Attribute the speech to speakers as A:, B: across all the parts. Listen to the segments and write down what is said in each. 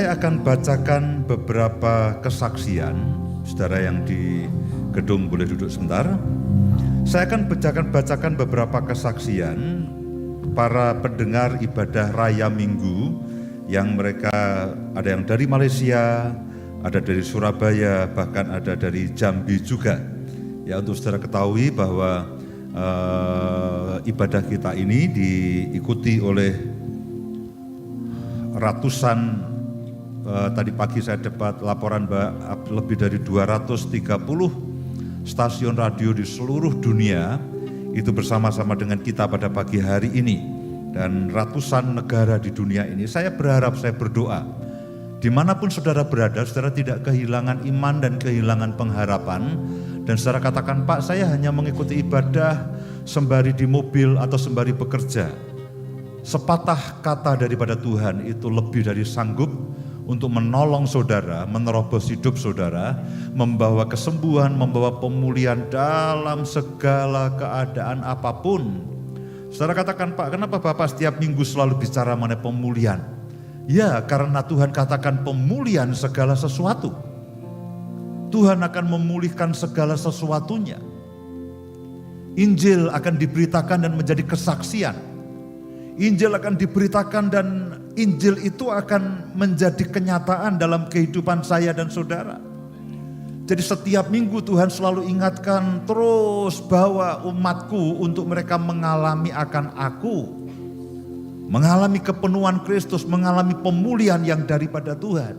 A: Saya akan bacakan beberapa kesaksian. Saudara yang di gedung boleh duduk sebentar. Saya akan bacakan beberapa kesaksian para pendengar ibadah raya Minggu yang mereka ada yang dari Malaysia, ada dari Surabaya, bahkan ada dari Jambi juga. Ya, untuk saudara ketahui bahwa ibadah kita ini diikuti oleh ratusan. Tadi pagi saya dapat laporan lebih dari 230 stasiun radio di seluruh dunia itu bersama-sama dengan kita pada pagi hari ini, dan ratusan negara di dunia ini. Saya berharap, saya berdoa dimanapun saudara berada, saudara tidak kehilangan iman dan kehilangan pengharapan, dan saudara katakan, Pak, saya hanya mengikuti ibadah sembari di mobil atau sembari bekerja. Sepatah kata daripada Tuhan itu lebih dari sanggup untuk menolong saudara, menerobos hidup saudara, membawa kesembuhan, membawa pemulihan dalam segala keadaan apapun. Saudara katakan, Pak, kenapa Bapak setiap minggu selalu bicara mengenai pemulihan? Ya, karena Tuhan katakan pemulihan segala sesuatu. Tuhan akan memulihkan segala sesuatunya. Injil akan diberitakan dan menjadi kesaksian. Injil akan diberitakan dan Injil itu akan menjadi kenyataan dalam kehidupan saya dan saudara. Jadi setiap minggu Tuhan selalu ingatkan terus bahwa umatku untuk mereka mengalami akan aku. Mengalami kepenuhan Kristus, mengalami pemulihan yang daripada Tuhan.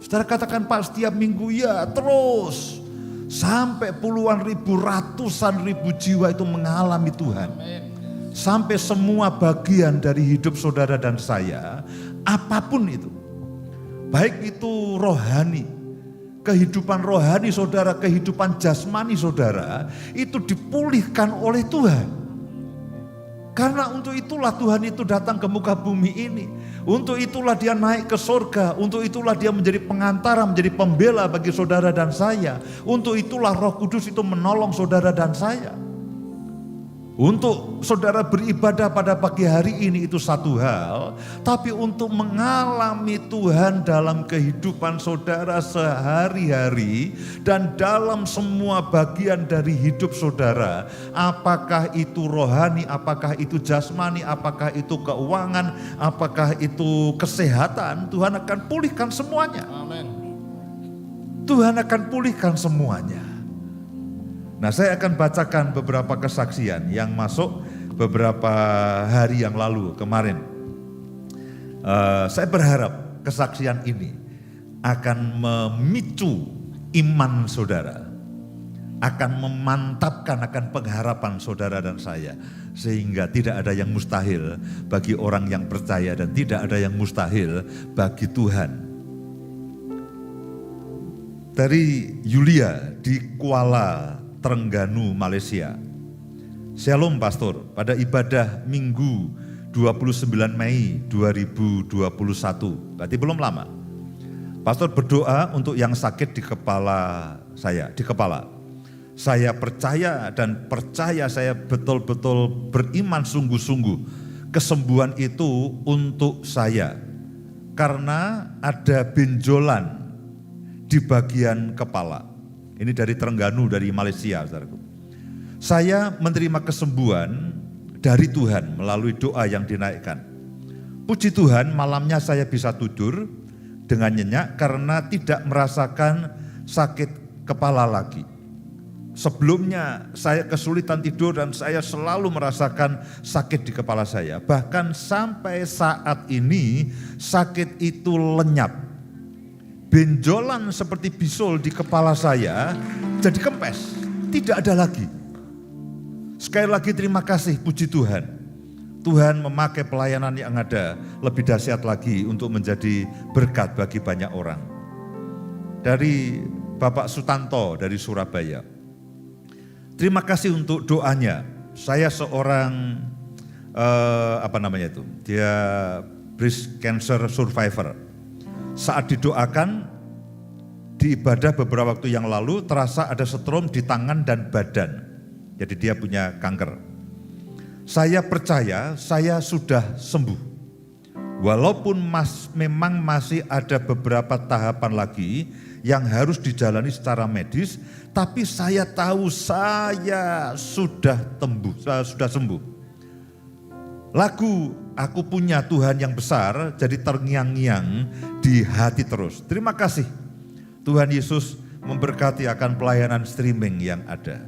A: Saudara katakan, Pak, setiap minggu, ya terus. Sampai puluhan ribu, ratusan ribu jiwa itu mengalami Tuhan. Sampai semua bagian dari hidup saudara dan saya, apapun itu, baik itu rohani, kehidupan rohani saudara, kehidupan jasmani saudara, itu dipulihkan oleh Tuhan. Karena untuk itulah Tuhan itu datang ke muka bumi ini, untuk itulah dia naik ke surga, untuk itulah dia menjadi pengantara, menjadi pembela bagi saudara dan saya, untuk itulah Roh Kudus itu menolong saudara dan saya. Untuk saudara beribadah pada pagi hari ini itu satu hal, tapi untuk mengalami Tuhan dalam kehidupan saudara sehari-hari dan dalam semua bagian dari hidup saudara, apakah itu rohani, apakah itu jasmani, apakah itu keuangan, apakah itu kesehatan, Tuhan akan pulihkan semuanya. Amin. Tuhan akan pulihkan semuanya. Nah, saya akan bacakan beberapa kesaksian yang masuk beberapa hari yang lalu kemarin. Saya berharap kesaksian ini akan memicu iman saudara, akan memantapkan akan pengharapan saudara dan saya, sehingga tidak ada yang mustahil bagi orang yang percaya dan tidak ada yang mustahil bagi Tuhan. Dari Yulia di Kuala Terengganu, Malaysia. Shalom Pastor, pada ibadah Minggu 29 Mei 2021, berarti belum lama. Pastor berdoa untuk yang sakit di kepala saya, di kepala. Saya percaya dan percaya, saya betul-betul beriman sungguh-sungguh kesembuhan itu untuk saya. Karena ada benjolan di bagian kepala. Ini dari Terengganu, dari Malaysia, saudaraku. Saya menerima kesembuhan dari Tuhan melalui doa yang dinaikkan. Puji Tuhan, malamnya saya bisa tidur dengan nyenyak karena tidak merasakan sakit kepala lagi. Sebelumnya saya kesulitan tidur dan saya selalu merasakan sakit di kepala saya. Bahkan sampai saat ini sakit itu lenyap. Benjolan seperti bisul di kepala saya jadi kempes, tidak ada lagi. Sekali lagi terima kasih, puji Tuhan. Tuhan memakai pelayanan yang ada lebih dahsyat lagi untuk menjadi berkat bagi banyak orang. Dari Bapak Sutanto dari Surabaya. Terima kasih untuk doanya. Saya seorang dia breast cancer survivor. Saat didoakan di ibadah beberapa waktu yang lalu terasa ada setrum di tangan dan badan. Jadi dia punya kanker. Saya percaya saya sudah sembuh. Walaupun memang masih ada beberapa tahapan lagi yang harus dijalani secara medis, tapi saya tahu saya sudah sembuh. Lagu Aku Punya Tuhan Yang Besar jadi terngiang-ngiang di hati terus. Terima kasih Tuhan Yesus memberkati akan pelayanan streaming yang ada.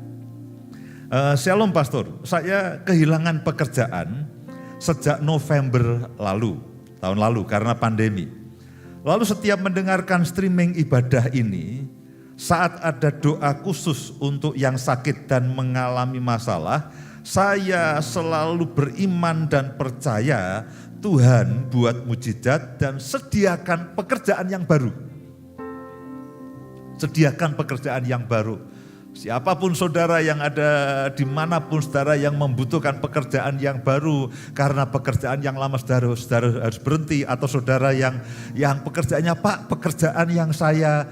A: Shalom Pastor, saya kehilangan pekerjaan sejak November tahun lalu karena pandemi. Lalu setiap mendengarkan streaming ibadah ini, saat ada doa khusus untuk yang sakit dan mengalami masalah, saya selalu beriman dan percaya Tuhan buat mujizat dan sediakan pekerjaan yang baru. Sediakan pekerjaan yang baru. Siapapun saudara yang ada dimanapun saudara yang membutuhkan pekerjaan yang baru karena pekerjaan yang lama saudara harus berhenti, atau saudara yang pekerjaannya Pak, pekerjaan yang saya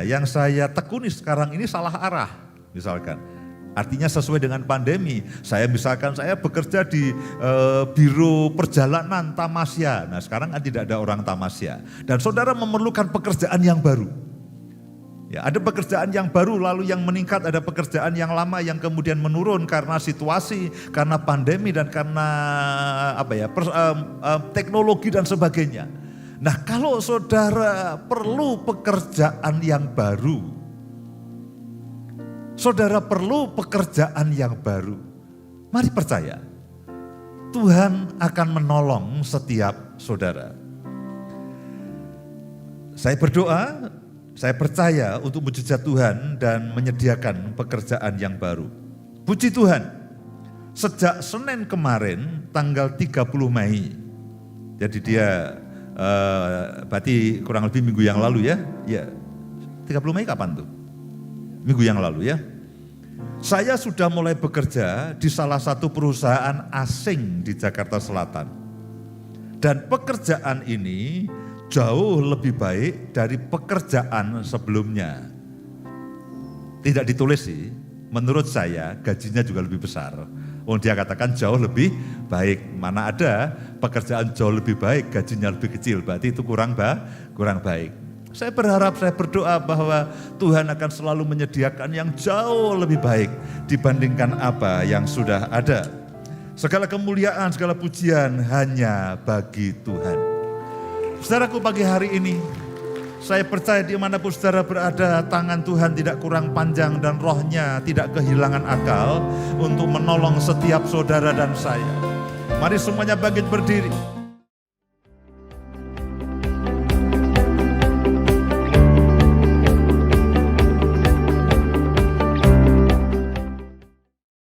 A: yang saya tekuni sekarang ini salah arah misalkan. Artinya sesuai dengan pandemi. Saya bekerja di biro perjalanan Tamasya. Nah sekarang kan tidak ada orang Tamasya. Dan saudara memerlukan pekerjaan yang baru. Ya, ada pekerjaan yang baru lalu yang meningkat, ada pekerjaan yang lama yang kemudian menurun karena situasi, karena pandemi dan karena teknologi dan sebagainya. Nah kalau saudara perlu pekerjaan yang baru, mari percaya Tuhan akan menolong setiap saudara. Saya berdoa, saya percaya untuk mujizat Tuhan dan menyediakan pekerjaan yang baru. Puji Tuhan, sejak Senin kemarin tanggal 30 Mei, jadi dia berarti kurang lebih minggu yang lalu ya. 30 Mei kapan tuh? Minggu yang lalu ya. Saya sudah mulai bekerja di salah satu perusahaan asing di Jakarta Selatan. Dan pekerjaan ini jauh lebih baik dari pekerjaan sebelumnya. Tidak ditulis sih, menurut saya gajinya juga lebih besar. Dia katakan jauh lebih baik. Mana ada pekerjaan jauh lebih baik, gajinya lebih kecil, berarti itu kurang baik. Saya berharap, saya berdoa bahwa Tuhan akan selalu menyediakan yang jauh lebih baik dibandingkan apa yang sudah ada. Segala kemuliaan, segala pujian hanya bagi Tuhan. Saudaraku, pagi hari ini, saya percaya dimanapun saudara berada, tangan Tuhan tidak kurang panjang dan rohnya tidak kehilangan akal untuk menolong setiap saudara dan saya. Mari semuanya bangkit berdiri.